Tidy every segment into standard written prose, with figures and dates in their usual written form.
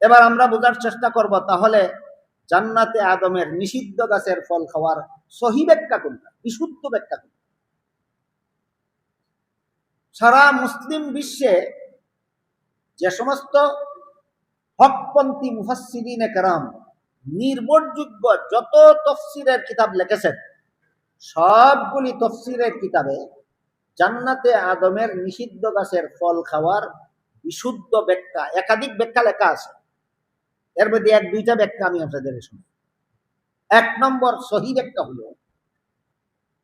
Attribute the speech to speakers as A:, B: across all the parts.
A: এবার আমরা বোঝার চেষ্টা করব তাহলে জান্নাতে আদমের নিষিদ্ধ গাছের ফল খাওয়ার সহি ব্যাখ্যা কোনটা, বিশুদ্ধ ব্যাখ্যা কোনটা। সারা মুসলিম বিশ্বে যে সমস্ত হকপন্থী মুফাসসিরিনে কেরাম নির্ভরযোগ্য যত তফসিরের কিতাব লিখেছেন, সবগুলি তফসিরের কিতাবে জান্নাতে আদমের নিষিদ্ধ গাছের ফল খাওয়ার বিশুদ্ধ ব্যাখ্যা, একাধিক ব্যাখ্যা লেখা আছে। এর মধ্যে এক দুইটা ব্যাখ্যা আমি আপনাদের শুনি। এক নম্বর সহি ব্যাখ্যা হলো,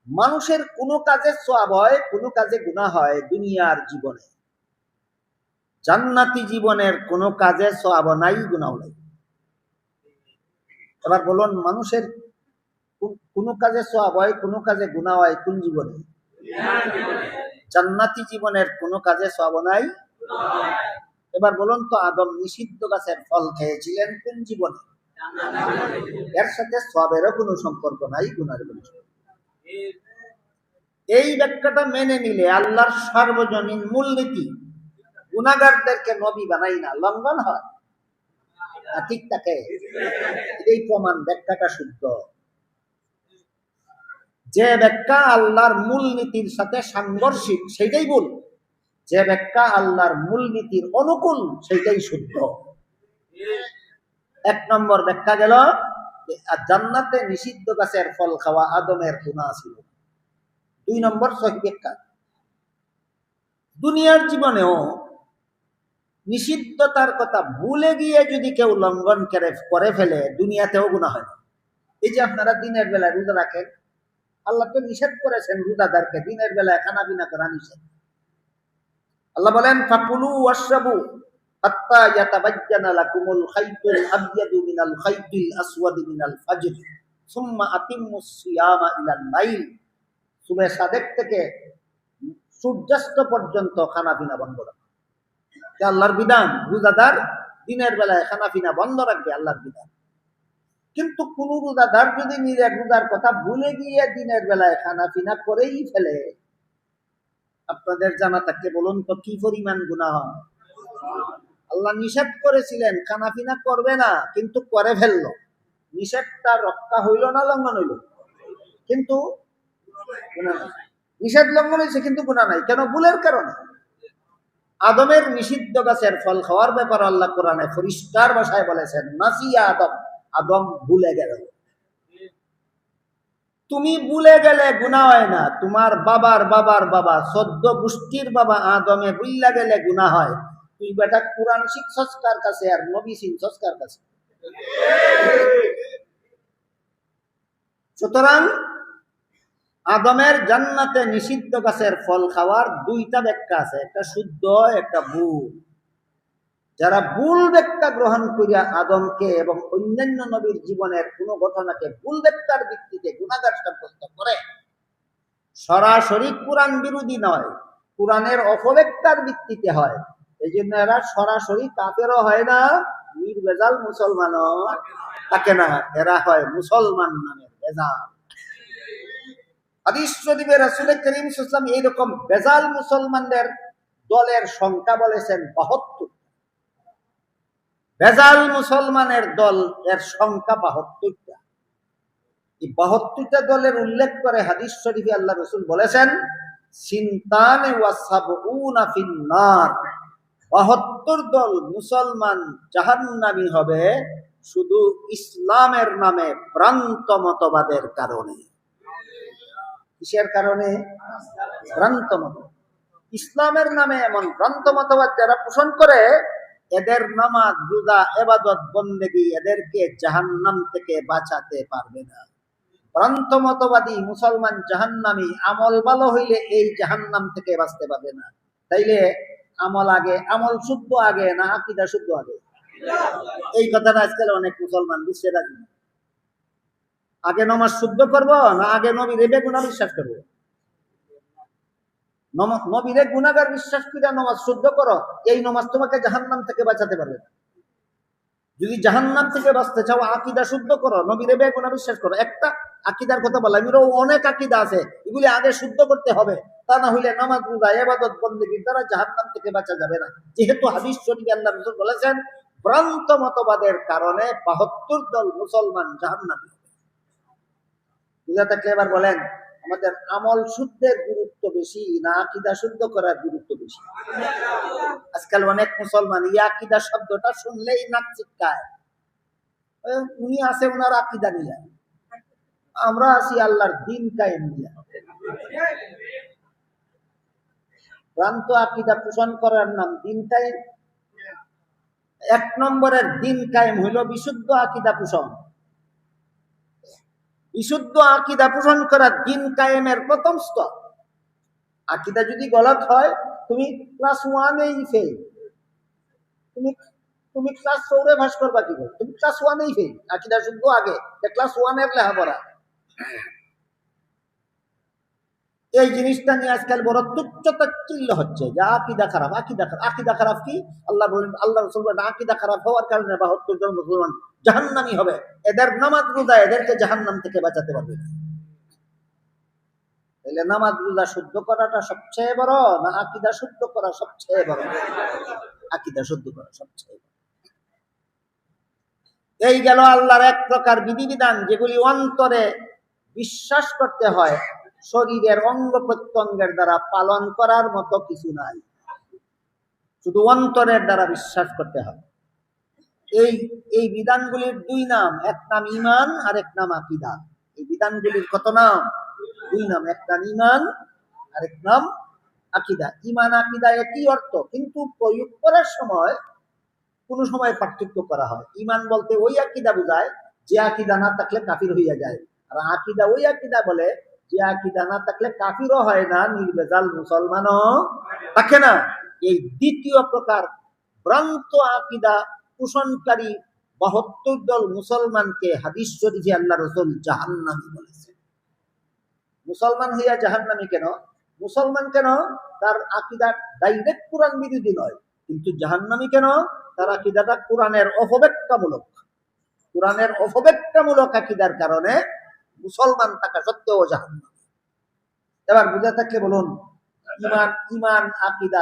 A: মানুষের কোনো কাজে সওয়াব হয়, কোনো কাজে গুনাহ হয় দুনিয়ার জীবনে, জান্নাতি জীবনের কোনো কাজে সওয়াব নাই, গুনাহ নাই। এবার বলুন, মানুষের কোনো কাজে সওয়াব হয়, কোনো কাজে গুনাহ হয় কোন জীবনে? জান্নাতি জীবনের কোনো কাজে সওয়াব নাই। এবার বলুন তো, আদম নিষিদ্ধ গাছের ফল খেয়েছিলেন কোন জীবনে? এর সাথে সওয়াবেরও কোনো সম্পর্ক নাই, গুনাহের কোনো সম্পর্ক। এই ব্যাখ্যাটা মেনে নিলে আল্লাহর সার্বজনীন মূলনীতি, গুনাহগারদেরকে নবী বানাই না, লঙ্ঘন হয়। ঠিক থাকে, এই প্রমাণ ব্যাখ্যাটা শুদ্ধ। যে ব্যাখ্যা আল্লাহর মূলনীতির সাথে সাংঘর্ষিক সেইটাই ভুল, যে ব্যাখ্যা আল্লাহর মূলনীতির অনুকূল সেইটাই শুদ্ধ। এক নম্বর ব্যাখ্যা গেল, জান্নাতে নিষিদ্ধ গাছের ফল খাওয়া আদমের গুনাহ ছিল। দুই নম্বর সহি ব্যাখ্যা, দুনিয়ার জীবনেও নিষিদ্ধতার কথা ভুলে গিয়ে যদি কেউ লঙ্ঘন করে ফেলে, দুনিয়াতেও গুনাহ হয় না। এই যে আপনারা দিনের বেলায় রোজা রাখেন, আল্লাহ তো নিষেধ করেছেন রোজাদারকে দিনের বেলায় খানা পিনা করা নিষেধ। আল্লাহ বলেন, ফাকুলু ওয়াশরাবু হাত্তা ইয়াতাবায়্যানা লাকুমুল খাইতুল আবয়াদু মিনাল খাইতিল আসওয়াদি মিনাল ফাজর সুম্মা আতিম্মুস সিয়ামা ইলাল লাইল। সুবহে সাদেক থেকে সূর্যাস্ত পর্যন্ত খানা পিনা বন্ধ রাখবে, আল্লাহর বিধান। রোজাদার দিনের বেলায় খানা পিনা বন্ধ রাখবে, আল্লাহর বিধান। কিন্তু কোন রোজাদার যদি নিজের রোজার কথা ভুলে গিয়ে দিনের বেলায় খানা পিনা করেই ফেলে, আপনাদের জানা থাকলে বলুন তো কি পরিমাণ গুনাহ। আল্লাহ নিষেধ করেছিলেন খানা পিনা করবে না, কিন্তু করে ফেললো, নিষেধটা রক্ষা হইল না লঙ্ঘন হইল? কিন্তু গুনাহ নাই। নিষেধ লঙ্ঘন হয়েছে কিন্তু গুনাহ নাই, কেন? ভুলের কারণে। আদমের নিষিদ্ধ গাছের ফল খাওয়ার ব্যাপারে আল্লাহ কোরআনে পরিষ্কার ভাষায় বলেছেন, নাসিয়া আদম, আদম ভুলে গেল। তুমি ভুলে গেলে গুনাহ হয় না, তোমার বাবার বাবার বাবা 14 গোষ্ঠীর বাবা আদমে ভুইলা গেলে গুনাহ হয়। তুই বেটা কোরআন শিখছস কার কাছে আর নবী শিখছস কার কাছে? সুতরাং আদমের জান্নাতে নিষিদ্ধ গাছের ফল খাওয়ার দুইটা ব্যাখ্যা আছে, একটা শুদ্ধ, একটা ভুল। যারা ভুল ব্যাখ্যা গ্রহণ করিয়া আদমকে এবং অন্যান্য নবীর জীবনের কোন ঘটনাকে ভুল ব্যাখ্যার ভিত্তিতে গুনাহগার সাব্যস্ত করে, সরাসরি কোরআন বিরোধী নয়, কোরআনের অপব্যাখ্যার ভিত্তিতে হয়, এই জন্য এরা সরাসরি কাফেরও হয় না, নির্ভেজাল মুসলমানও থাকে না, এরা হয় মুসলমান নামের ভেজাল। হাদিস শরীফে রাসূল করিম সাল্লাল্লাহু আলাইহি ওয়াসাল্লাম এইরকম ভেজাল মুসলমানদের দলের সংখ্যা বলেছেন 72। ভেজাল মুসলমানের দল এর সংখ্যা 72টা। এই 72টা দলের উল্লেখ করে হাদিস শরীফে আল্লাহ রাসূল বলেছেন, সিনতানে ওয়া সাবউনা ফিন্নার, 72 দল মুসলমান জাহান্নামী হবে শুধু ইসলামের নামে ভ্রান্ত মতবাদের কারণে। কিসের কারণে? ভ্রান্ত মত। ইসলামের নামে এমন ভ্রান্ত মতবাদ যারা পোষণ করে, এদের নামাজ, রোজা, ইবাদত, বন্দেগী এদেরকে জাহান্নাম থেকে বাঁচাতে পারবে না। ভ্রান্ত মতবাদী মুসলমান জাহান্নামী, আমল ভালো হইলে এই জাহান্নাম থেকে বাঁচতে পারবে না। তাইলে আমল আগে, আমল শুদ্ধ আগে না আকীদা শুদ্ধ আগে? এই কথাটা আজকাল অনেক মুসলমান বুঝতে রাজি না। আগে নামাজ শুদ্ধ করবো না আগে নবীরে বেগুনাহ বিশ্বাস করবো? নবীরে গুনাহগার বিশ্বাস করে নামাজ শুদ্ধ করো, এই নামাজ তোমাকে জাহান্নাম থেকে বাঁচাতে পারবে না। যদি জাহান্নাম থেকে বাঁচতে চাও, আকীদা শুদ্ধ করো, নবীরে বেগুনাহ বিশ্বাস করো। একটা আকীদার কথা বলা, এরও অনেক আকীদা আছে, এগুলি আগে শুদ্ধ করতে হবে, তা না হইলে নামাজ, রোজা, ইবাদত, বন্দেগীর দ্বারা জাহান্নাম থেকে বাঁচা যাবে না। যেহেতু হাদিস শরীফে আল্লাহ রাসূল বলেছেন, ভ্রান্ত মতবাদের কারণে ৭২ দল মুসলমান জাহান্নামী হবে। বুঝা থাকলে এবার বলেন, আমাদের আমল শুদ্ধের গুরুত্ব বেশি না আকীদা শুদ্ধ করার গুরুত্ব বেশি? আজকাল অনেক মুসলমান আকীদা শব্দটা শুনলেই নাক চিৎকায়। উনি আছে ওনার আকীদা নিয়ে, আমরা আছি আল্লাহর দিন কায়েম নিয়ে। ভ্রান্ত আকীদা পোষণ করার নাম দিন কায়েম। ১ নম্বরের দিন কায়েম হইল বিশুদ্ধ আকীদা পোষণ। বিশুদ্ধ আকীদা পোষণ করা দিন কায়েমের প্রথম স্তর। আকীদা যদি গলত হয়, তুমি ক্লাস 1-এই ফেল। তুমি ক্লাস 4-এ পাস করবা কি করে? তুমি ক্লাস 1-এই ফেল। আকীদা শুদ্ধ আগে, ক্লাস 1-এর লেখাপড়া। এই জিনিসটা নিয়ে আজকাল বড় তুচ্ছ-তাচ্ছিল্য হচ্ছে যে আকীদা খারাপ, আকীদা খারাপ। আকীদা খারাপ কি? আল্লাহ বলেন, আল্লাহ রাসূল বলেন আকীদা খারাপ হওয়ার কারণে ৭২ জন মুসলমান জাহান্নামী হবে। এদের নামাজ রোজা এদেরকে জাহান্নাম থেকে বাঁচাতে পারবে না। তাহলে নামাজ রোজা শুদ্ধ করাটা সবচেয়ে বড় না আকীদা শুদ্ধ করা সবচেয়ে বড়? আকীদা শুদ্ধ করা সবচেয়ে বড়। এই গেল আল্লাহর এক প্রকার বিধিবিধান, যেগুলি অন্তরে বিশ্বাস করতে হয়, শরীরের অঙ্গ প্রত্যঙ্গের দ্বারা পালন করার মতো কিছু নাই, শুধু অন্তরের দ্বারা বিশ্বাস করতে হয়। এই বিধানগুলির 2 নাম, এক নাম ঈমান আর এক নাম আকীদা। এই বিধানগুলির কত নাম? 2 নাম, এক নাম ঈমান আর এক নাম আকীদা। ঈমান আকীদা একই অর্থ, কিন্তু প্রয়োগ করার সময় কোনো সময় পার্থক্য করা হয়। ঈমান বলতে ওই আকীদা বোঝায় যে আকীদা না থাকলে কাফির হইয়া যায়, আর আকীদা ওই আকীদা বলে যে আকীদা না থাকলে কাফিরও হয় না, নির্ভেজাল মুসলমানও থাকে না। এই দ্বিতীয় প্রকার ভ্রান্ত আকীদা পোষণকারী ৭২ দল মুসলমানকে হাদিস শরীফে আল্লাহ রাসূল জাহান্নামী বলেছেন। মুসলমান হইয়া জাহান্নামী কেন? মুসলমান কেন? তার আকীদা ডাইরেক্ট কোরআন বিরোধী নয়, কিন্তু জাহান্নামী কেন? তার আকীদাটা কোরআনের অপব্যাখ্যামূলক। কোরআনের অপব্যাখ্যামূলক আকীদার কারণে মুসলমান থাকা সত্ত্বেও জাহান্নামী। এবার বুঝা থাকলে বলুন, ঈমান আকীদা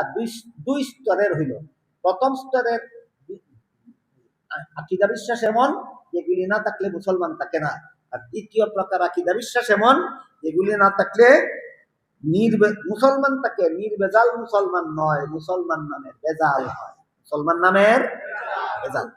A: 2 স্তরের হইল। প্রথম স্তরের আকীদা বিশ্বাস এমন যেগুলি না থাকলে মুসলমান থাকে না, আর দ্বিতীয় প্রকার আকীদা বিশ্বাস এমন যেগুলি না থাকলে মুসলমান থাকে, নির্ভেজাল মুসলমান নয়, মুসলমান নামের ভেজাল হয়, মুসলমান নামের ভেজাল।